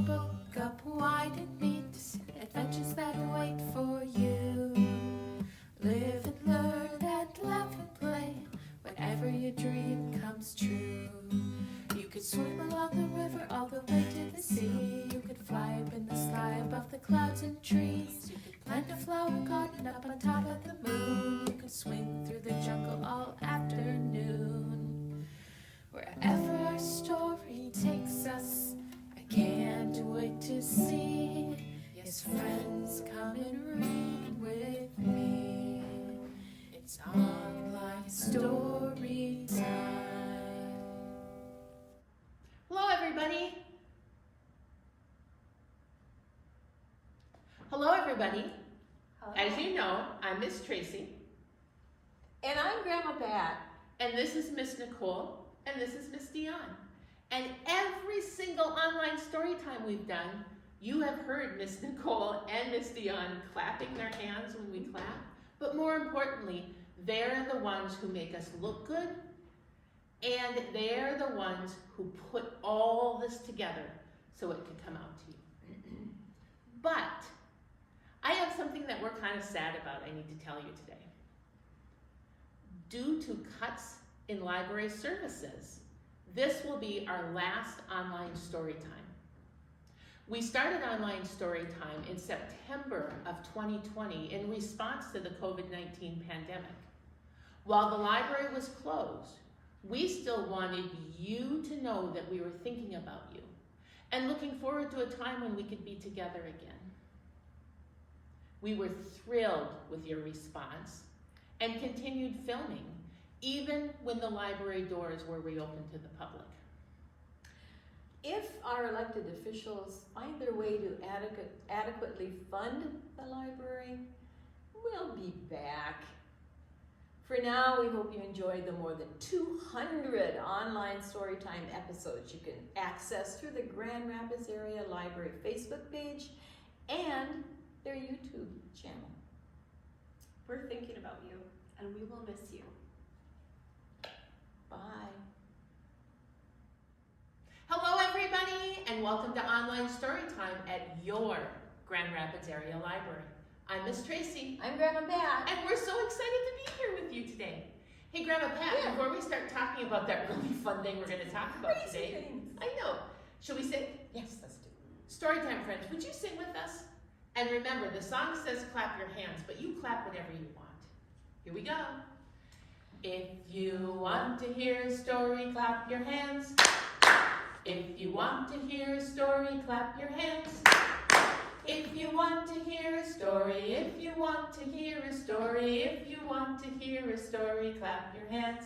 book up wide and meet adventures that wait for you. Live and learn and laugh and play whenever your dream comes true. You could swim along the river all the way to the sea. You could fly up in the sky above the clouds and trees. You could plant a flower garden up on top of the moon. You could swing through the jungle all afternoon. Wherever our story takes us, I can't wait to see. Yes, friends, come and read with me. It's Online Story Time. Hello, everybody. Hello, everybody. Hello. As you know, I'm Miss Tracy. And I'm Grandma Pat. And this is Miss Nicole. And this is Miss Dion. And every single online story time we've done, you have heard Miss Nicole and Miss Dion clapping their hands when we clap. But more importantly, they're the ones who make us look good. And they're the ones who put all this together so it could come out to you. But I have something that we're kind of sad about I need to tell you today. Due to cuts in library services, this will be our last online story time. We started online story time in September of 2020 in response to the COVID-19 pandemic. While the library was closed, we still wanted you to know that we were thinking about you and looking forward to a time when we could be together again. We were thrilled with your response and continued filming even when the library doors were reopened to the public. If our elected officials find their way to adequately fund the library, we'll be back. For now, we hope you enjoyed the more than 200 online Storytime episodes you can access through the Grand Rapids Area Library Facebook page and their YouTube channel. We're thinking about you, and we will miss you. Bye. Hello, everybody, and welcome to Online Storytime at your Grand Rapids Area Library. I'm Miss Tracy. I'm Grandma Pat. And we're so excited to be here with you today. Hey, Grandma Pat, before we start talking about that really fun thing we're going to talk about today. Things. I know. Should we sing? Yes, let's do it. Storytime friends, would you sing with us? And remember, the song says clap your hands, but you clap whatever you want. Here we go. If you want to hear a story, clap your hands. If you want to hear a story, clap your hands. If you want to hear a story, if you want to hear a story, if you want to hear a story, clap your hands.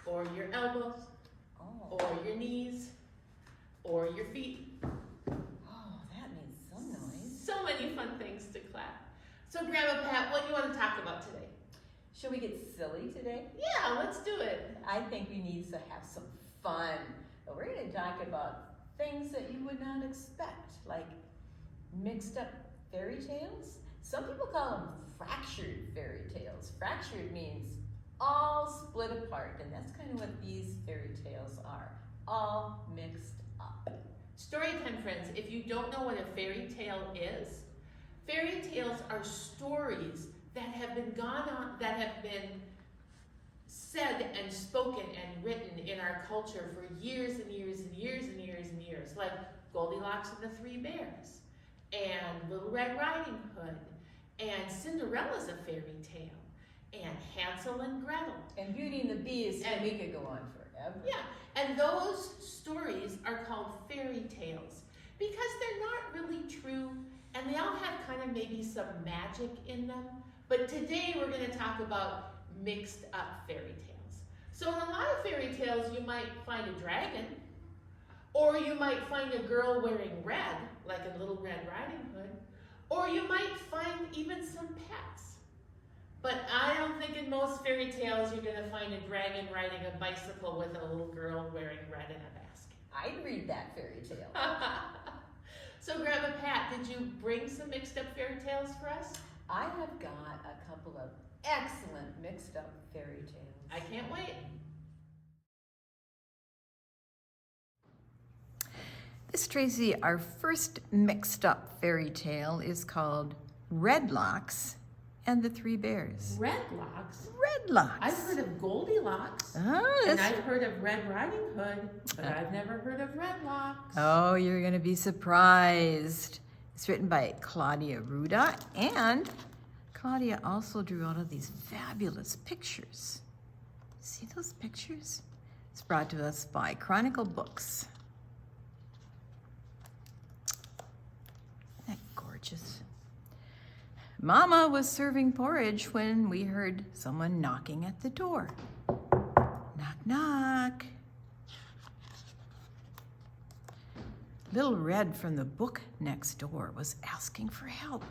Or your elbows, or your knees, or your feet. Oh, that makes some noise. So many fun things to clap. So Grandma Pat, what do you want to talk about today? Should we get silly today? Yeah, let's do it. I think we need to have some fun. But we're going to talk about things that you would not expect, like mixed up fairy tales. Some people call them fractured fairy tales. Fractured means all split apart, and that's kind of what these fairy tales are, all mixed up. Storytime friends, if you don't know what a fairy tale is, fairy tales are stories that have been said and spoken and written in our culture for years and years and years and years and years, like Goldilocks and the Three Bears, and Little Red Riding Hood, and Cinderella's a fairy tale, and Hansel and Gretel. And Beauty and the Beast, and we could go on forever. Yeah, and those stories are called fairy tales because they're not really true, and they all have kind of maybe some magic in them. But today we're going to talk about mixed up fairy tales. So in a lot of fairy tales, you might find a dragon, or you might find a girl wearing red, like in Little Red Riding Hood, or you might find even some pets. But I don't think in most fairy tales you're going to find a dragon riding a bicycle with a little girl wearing red in a basket. I'd read that fairy tale. So Grandma Pat, did you bring some mixed up fairy tales for us? I have got a couple of excellent mixed up fairy tales. I can't wait. This, Tracy, our first mixed up fairy tale is called Red Locks and the Three Bears. Red Locks? Red Locks. I've heard of Goldilocks. Oh, And I've heard of Red Riding Hood, but I've never heard of Red Locks. Oh, you're going to be surprised. It's written by Claudia Ruda, and Claudia also drew out of these fabulous pictures. See those pictures? It's brought to us by Chronicle Books. Isn't that gorgeous? Mama was serving porridge when we heard someone knocking at the door. Knock, knock. Little Red from the book next door was asking for help.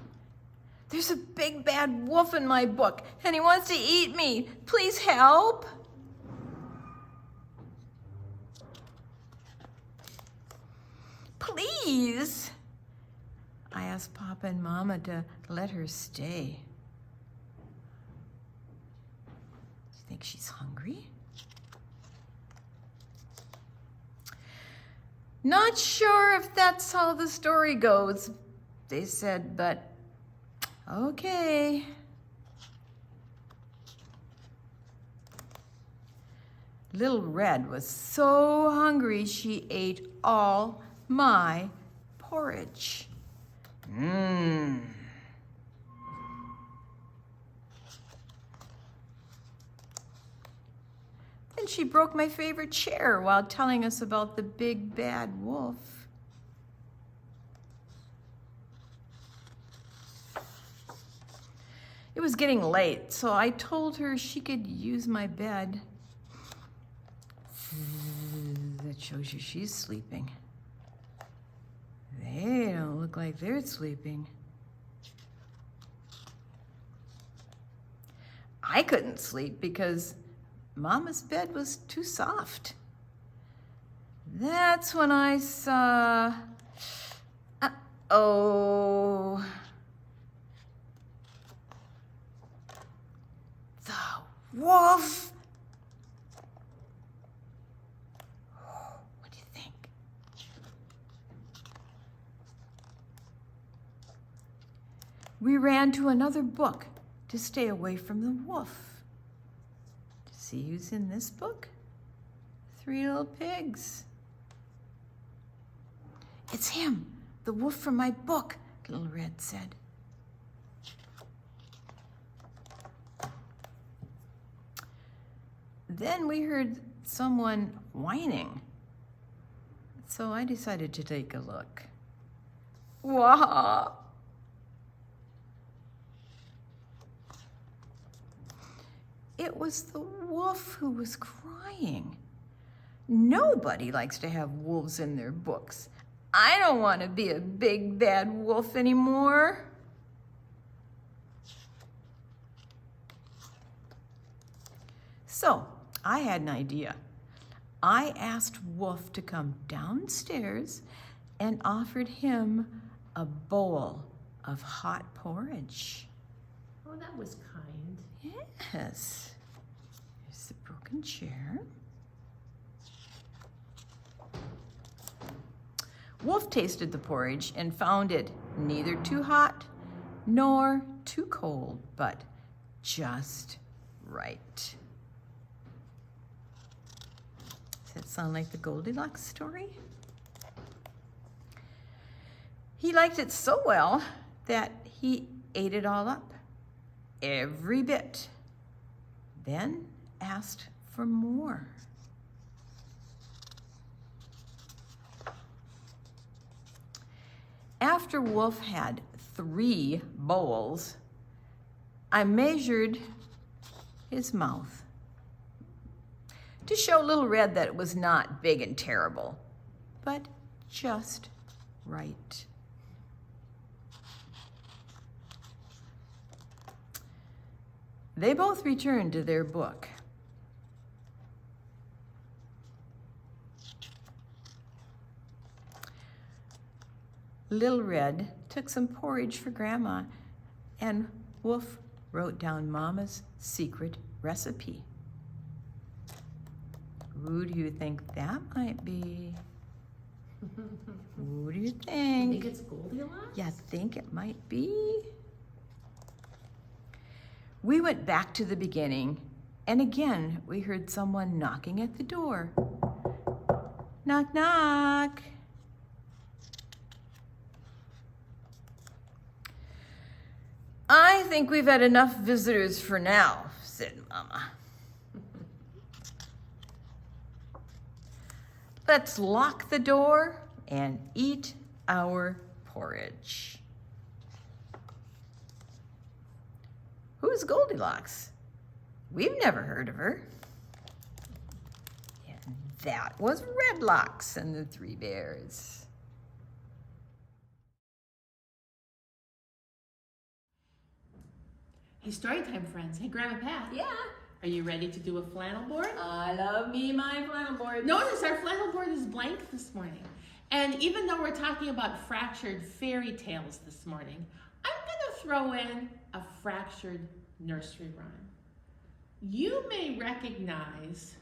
There's a big bad wolf in my book, and he wants to eat me. Please help. Please. I asked Papa and Mama to let her stay. Do you think she's hungry? Not sure if that's how the story goes, they said, but okay. Little Red was so hungry she ate all my porridge. Mmm. Then she broke my favorite chair while telling us about the big bad wolf. It was getting late, so I told her she could use my bed. That shows you she's sleeping. They don't look like they're sleeping. I couldn't sleep because Mama's bed was too soft. That's when I saw, uh-oh, the wolf. What do you think? We ran to another book to stay away from the wolf. See who's in this book? 3 Little Pigs. It's him, the wolf from my book, Little Red said. Then we heard someone whining. So I decided to take a look. Wah! It was the wolf who was crying. Nobody likes to have wolves in their books. I don't want to be a big bad wolf anymore. So I had an idea. I asked Wolf to come downstairs and offered him a bowl of hot porridge. Oh, that was kind. Yes. Here's the broken chair. Wolf tasted the porridge and found it neither too hot nor too cold, but just right. Does that sound like the Goldilocks story? He liked it so well that he ate it all up, every bit, then asked for more. After Wolf had 3 bowls, I measured his mouth to show Little Red that it was not big and terrible, but just right. They both returned to their book. Little Red took some porridge for Grandma, and Wolf wrote down Mama's secret recipe. Who do you think that might be? Who do you You think? think it's Goldilocks? You think it might be? We went back to the beginning, and again we heard someone knocking at the door. Knock, knock. I think we've had enough visitors for now, said Mama. Let's lock the door and eat our porridge. Who's Goldilocks? We've never heard of her. And that was Redlocks and the Three Bears. Hey, story time, friends. Hey, Grandma Pat. Yeah. Are you ready to do a flannel board? I love me my flannel board. Notice our flannel board is blank this morning. And even though we're talking about fractured fairy tales this morning, I'm gonna throw in a fractured nursery rhyme. You may recognize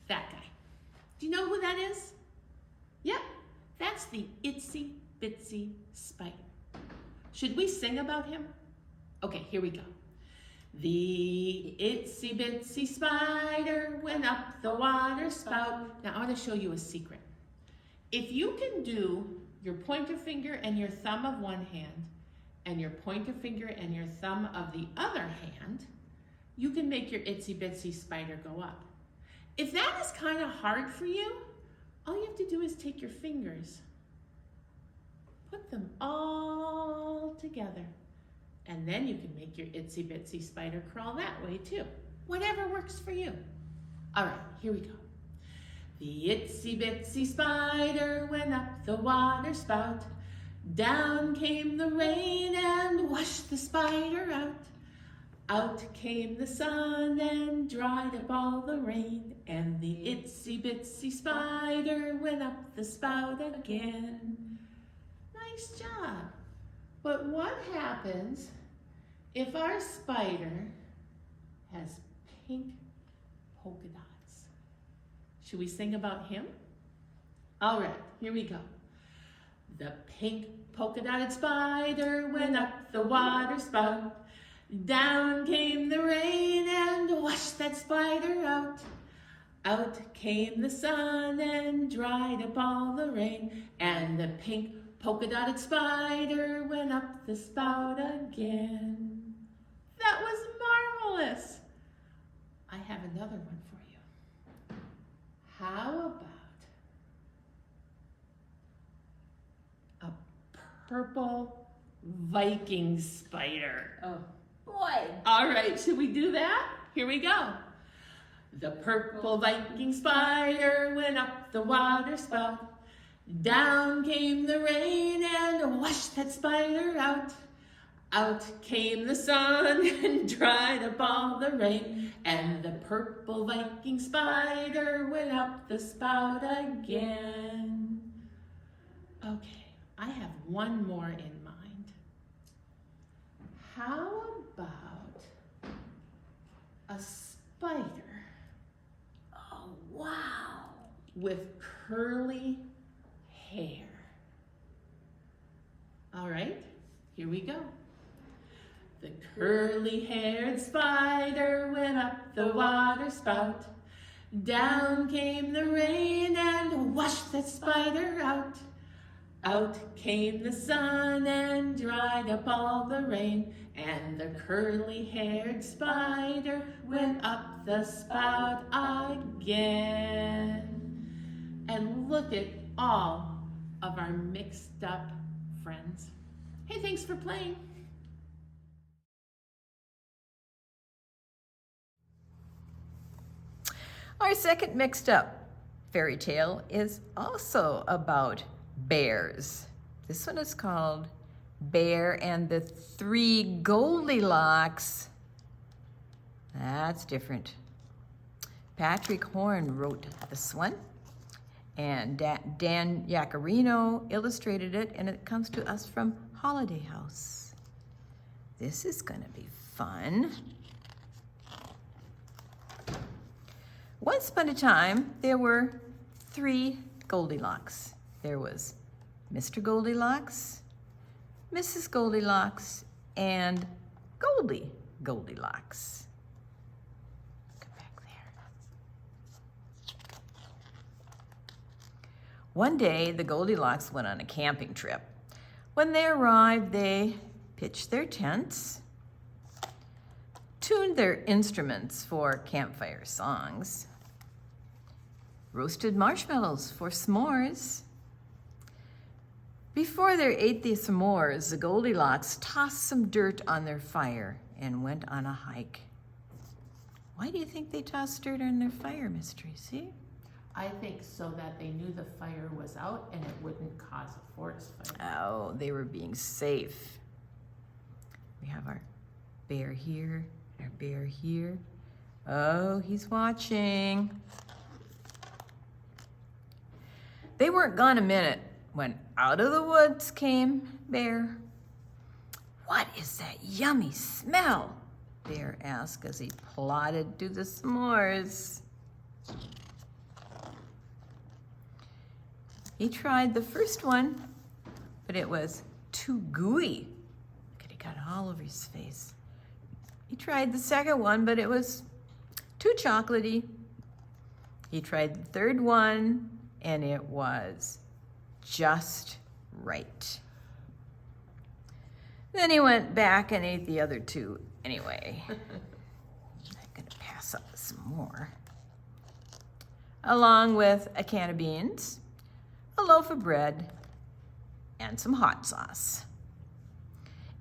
that guy. Do you know who that is? Yep, that's the itsy bitsy spider. Should we sing about him? Okay, here we go. The itsy bitsy spider went up the water spout. Now I want to show you a secret. If you can do your pointer finger and your thumb of one hand and your pointer finger and your thumb of the other hand, you can make your itsy bitsy spider go up. If that is kind of hard for you, all you have to do is take your fingers, put them all together, and then you can make your itsy bitsy spider crawl that way too. Whatever works for you. All right, here we go. The itsy bitsy spider went up the water spout. Down came the rain and washed the spider out. Out came the sun and dried up all the rain. And the itsy bitsy spider went up the spout again. Nice job. But what happens if our spider has pink polka dots? Should we sing about him? All right, here we go. The pink polka dotted spider went up the water spout. Down came the rain and washed that spider out. Out came the sun and dried up all the rain. And the pink polka dotted spider went up the spout again. That was marvelous. I have another one for you. How about a purple Viking spider? Oh, boy. All right, should we do that? Here we go. The purple Viking spider went up the water spout. Down came the rain and washed that spider out. Out came the sun and dried up all the rain. And the purple Viking spider went up the spout again. Okay, I have one more in mind. How about a spider Oh, wow. with curly hair? All right, here we go. The curly-haired spider went up the water spout. Down came the rain and washed that spider out. Out came the sun and dried up all the rain. And the curly-haired spider went up the spout again. And look at all of our mixed up friends. Hey, thanks for playing. Our second mixed up fairy tale is also about bears. This one is called Bear and the Three Goldilocks. That's different. Patrick Horn wrote this one, and Dan Yacarino illustrated it, and it comes to us from Holiday House. This is gonna be fun. Once upon a time, there were 3 Goldilocks. There was Mr. Goldilocks, Mrs. Goldilocks, and Goldilocks. Come back there. One day, the Goldilocks went on a camping trip. When they arrived, they pitched their tents, tuned their instruments for campfire songs, roasted marshmallows for s'mores. Before they ate the s'mores, the Goldilocks tossed some dirt on their fire and went on a hike. Why do you think they tossed dirt on their fire, Miss Tracy? I think so that they knew the fire was out and it wouldn't cause a forest fire. Oh, they were being safe. We have our bear here, our bear here. Oh, he's watching. They weren't gone a minute when out of the woods came Bear. "What is that yummy smell?" Bear asked as he plodded to the s'mores. He tried the first one, but it was too gooey. He got it all over his face. He tried the second one, but it was too chocolatey. He tried the third one, and it was just right. Then he went back and ate the other 2 anyway. I'm gonna pass up some more. Along with a can of beans, a loaf of bread, and some hot sauce.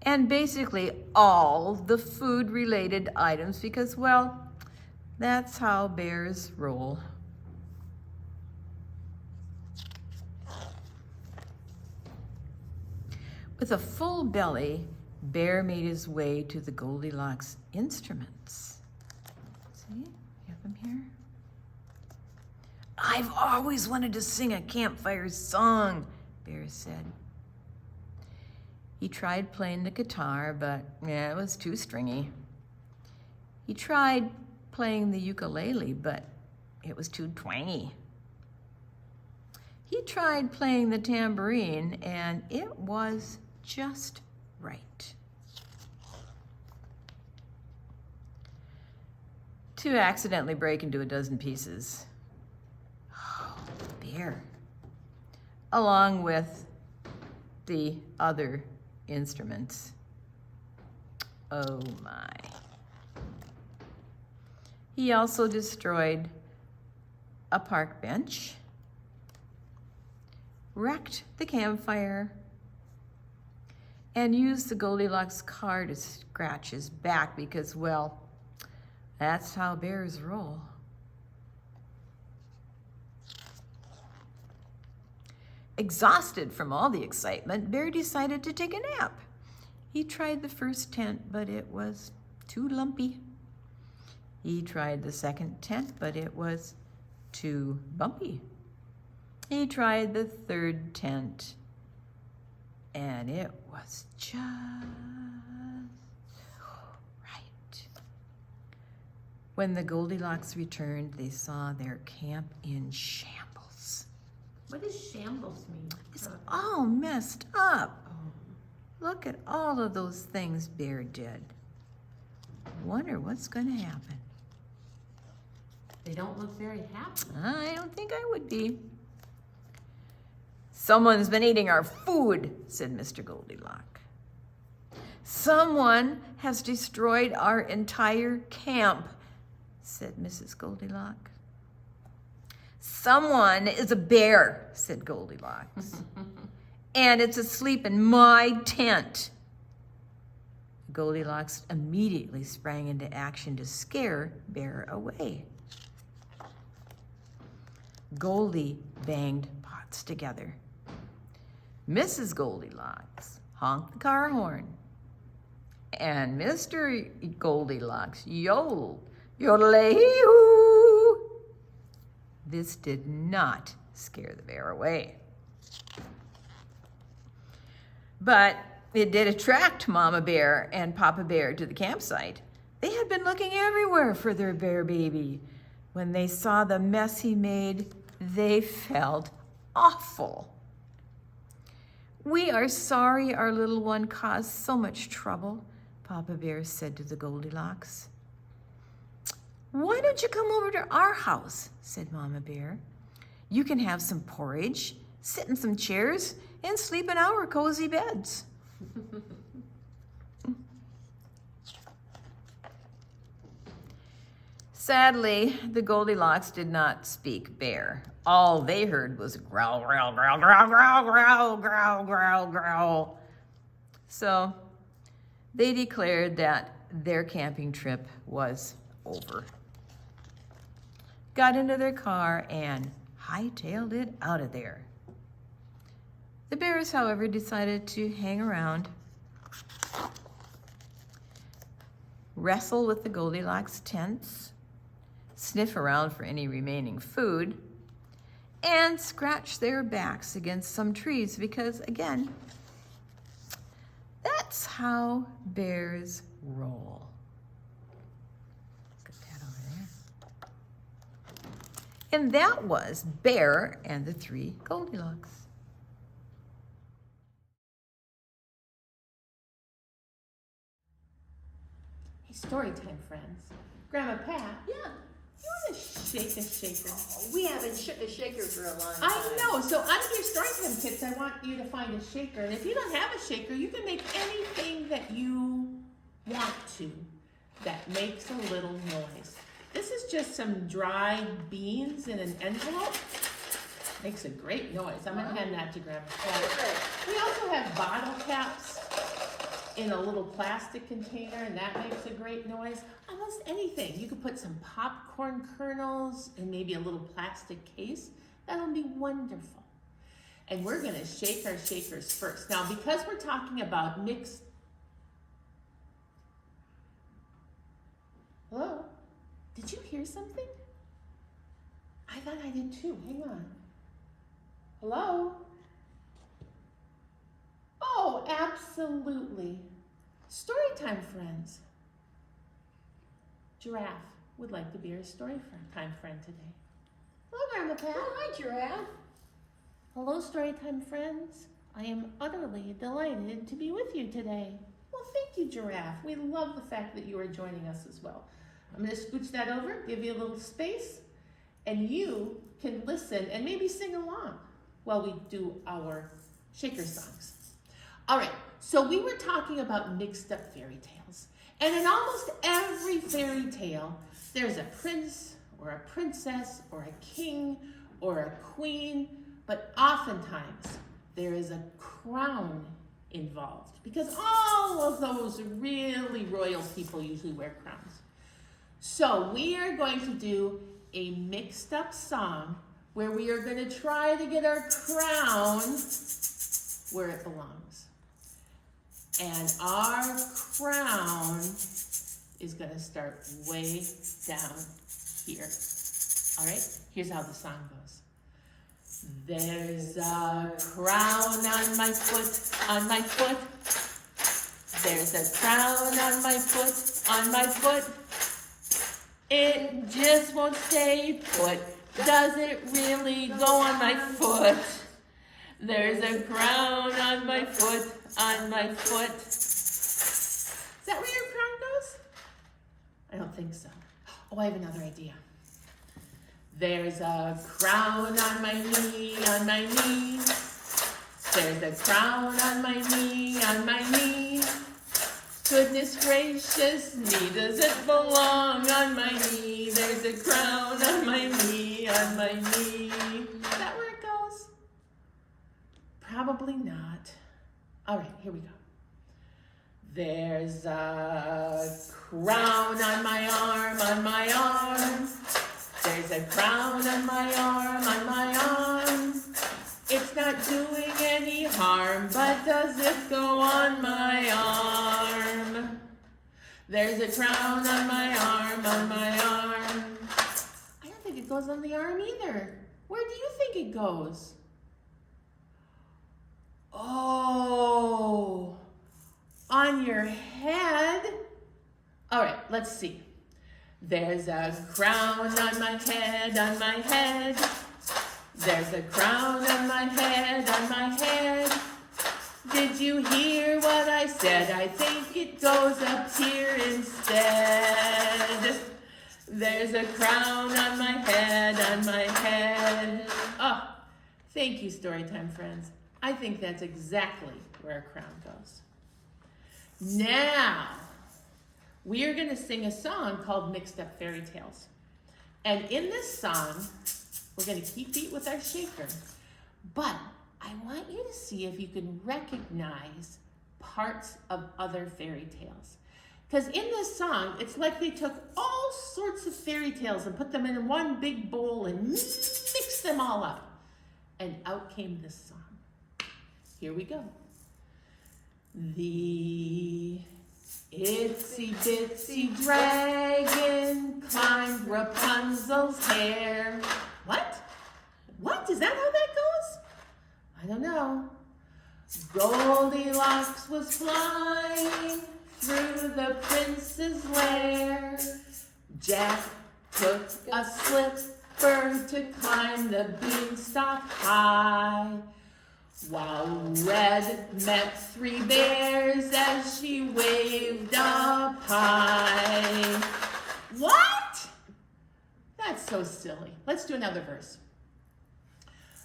And basically all the food-related items because, well, that's how bears roll. With a full belly, Bear made his way to the Goldilocks instruments. See, you have them here. "I've always wanted to sing a campfire song," Bear said. He tried playing the guitar, but it was too stringy. He tried playing the ukulele, but it was too twangy. He tried playing the tambourine, and it was just right. To accidentally break into a dozen pieces. Oh, Bear. Along with the other instruments. Oh my. He also destroyed a park bench, wrecked the campfire, and used the Goldilocks car to scratch his back because, well, that's how bears roll. Exhausted from all the excitement, Bear decided to take a nap. He tried the first tent, but it was too lumpy. He tried the second tent, but it was too bumpy. He tried the third tent, and it was just right. When the Goldilocks returned, they saw their camp in shambles. What does shambles mean? It's all messed up. Look at all of those things Bear did. Wonder what's going to happen. They don't look very happy. I don't think I would be. "Someone's been eating our food," said Mr. Goldilocks. "Someone has destroyed our entire camp," said Mrs. Goldilocks. "Someone is a bear," said Goldilocks. "And it's asleep in my tent." Goldilocks immediately sprang into action to scare Bear away. Goldie banged pots together. Mrs. Goldilocks honked the car horn. And Mr. Goldilocks yodeled, yodelay-hee-hoo. This did not scare the bear away. But it did attract Mama Bear and Papa Bear to the campsite. They had been looking everywhere for their bear baby, When they saw the mess he made, they felt awful. "We are sorry our little one caused so much trouble," Papa Bear said to the Goldilocks. "Why don't you come over to our house?" said Mama Bear. "You can have some porridge, sit in some chairs, and sleep in our cozy beds." Sadly, the Goldilocks did not speak bear. All they heard was growl, growl, growl, growl, growl, growl, growl, growl, growl. So they declared that their camping trip was over. Got into their car and hightailed it out of there. The bears, however, decided to hang around, wrestle with the Goldilocks tents, sniff around for any remaining food, and scratch their backs against some trees because, again, that's how bears roll. Put that over there. And that was Bear and the Three Goldilocks. Hey, story time, friends. Grandma Pat, Yeah. you want to shake a shaker? We haven't shook a shaker for a long time. I know. So out of your storytime kits, I want you to find a shaker. And if you don't have a shaker, you can make anything that you want to that makes a little noise. This is just some dried beans in an envelope. Makes a great noise. I'm going to hand that to Grandma Pat. We also have bottle caps in a little plastic container, and that makes a great noise. Almost anything. You could put some popcorn kernels in maybe a little plastic case. That'll be wonderful. And we're gonna shake our shakers first. Now, because we're talking about mixed... Hello? Did you hear something? I thought I did too. Hang on. Hello? Oh, absolutely. Storytime friends. Giraffe would like to be our storytime friend today. Hello, Grandma Pat. Oh, hi, Giraffe. Hello, Storytime friends. I am utterly delighted to be with you today. Well, thank you, Giraffe. We love the fact that you are joining us as well. I'm going to scooch that over, give you a little space, and you can listen and maybe sing along while we do our shaker songs. All right, so we were talking about mixed up fairy tales. And in almost every fairy tale, there's a prince or a princess or a king or a queen, but oftentimes there is a crown involved because all of those really royal people usually wear crowns. So we are going to do a mixed up song where we are going to try to get our crown where it belongs. And our crown is going to start way down here. All right, here's how the song goes. There's a crown on my foot, on my foot. There's a crown on my foot, on my foot. It just won't stay put. Does it really go on my foot? There's a crown on my foot, on my foot. Is that where your crown goes? I don't think so. Oh, I have another idea. There's a crown on my knee, on my knee. There's a crown on my knee, on my knee. Goodness gracious me, does it belong on my knee? There's a crown on my knee, on my knee. Is that where it goes? Probably not. All right, here we go. There's a crown on my arm, on my arm. There's a crown on my arm, on my arm. It's not doing any harm, but does it go on my arm? There's a crown on my arm, on my arm. I don't think it goes on the arm either. Where do you think it goes? Oh, on your head? All right, let's see. There's a crown on my head, on my head. There's a crown on my head, on my head. Did you hear what I said? I think it goes up here instead. There's a crown on my head, on my head. Oh, thank you, Storytime friends. I think that's exactly where a crown goes. Now, we are going to sing a song called Mixed Up Fairy Tales. And in this song, we're going to keep beat with our shaker. But I want you to see if you can recognize parts of other fairy tales. Because in this song, it's like they took all sorts of fairy tales and put them in one big bowl and mixed them all up. And out came this song. Here we go. The itsy bitsy dragon climbed Rapunzel's hair. What? What? Is that how that goes? I don't know. Goldilocks was flying through the prince's lair. Jack took a slipper to climb the beanstalk high. While Red met 3 bears as she waved a pie. What? That's so silly. Let's do another verse.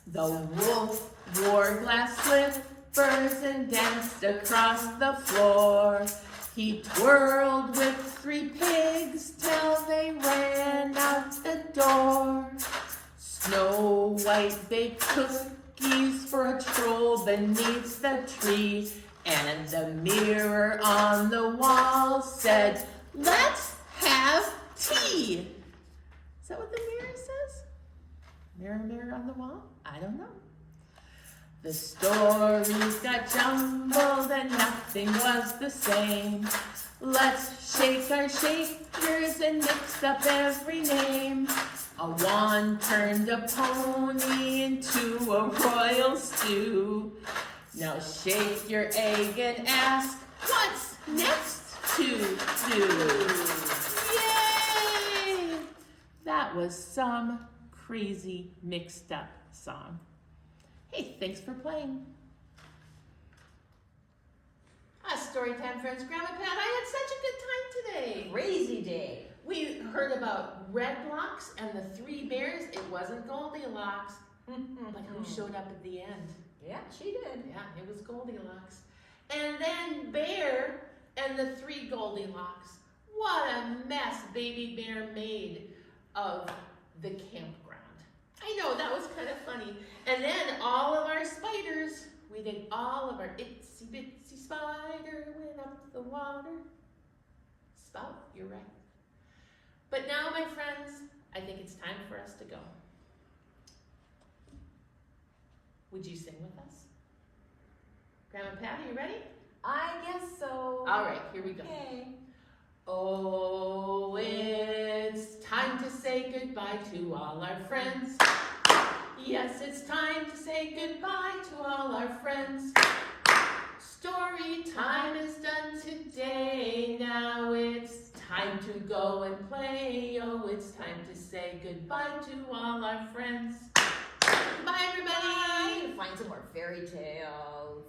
The wolf wore glass slippers and danced across the floor. He twirled with 3 pigs till they ran out the door. Snow White baked cookies for a troll beneath the tree, and the mirror on the wall said, "Let's have tea." Is that what the mirror says? Mirror, mirror on the wall? I don't know. The stories got jumbled and nothing was the same. Let's shake our shakers and mix up every name. A wand turned a pony into a royal stew. Now shake your egg and ask, what's next to do? Yay! That was some crazy mixed up song. Hey, thanks for playing. Storytime friends, Grandma Pat, I had such a good time today. Crazy day. We heard about red blocks and the 3 bears. It wasn't Goldilocks, but who showed up at the end? Yeah, she did. Yeah, it was Goldilocks. And then Bear and the 3 Goldilocks. What a mess Baby Bear made of the campground. I know, that was kind of funny. And then all of our spiders, we did all of our itsy bitsy spider went up the water. Spout, you're right. But now, my friends, I think it's time for us to go. Would you sing with us? Grandma Pat, are you ready? I guess so. All right, here we go. Okay. Oh, it's time to say goodbye to all our friends. Yes, it's time to say goodbye to all our friends. Story time is done today. Now it's time to go and play. Oh, it's time to say goodbye to all our friends. Bye, everybody. Find some more fairy tales.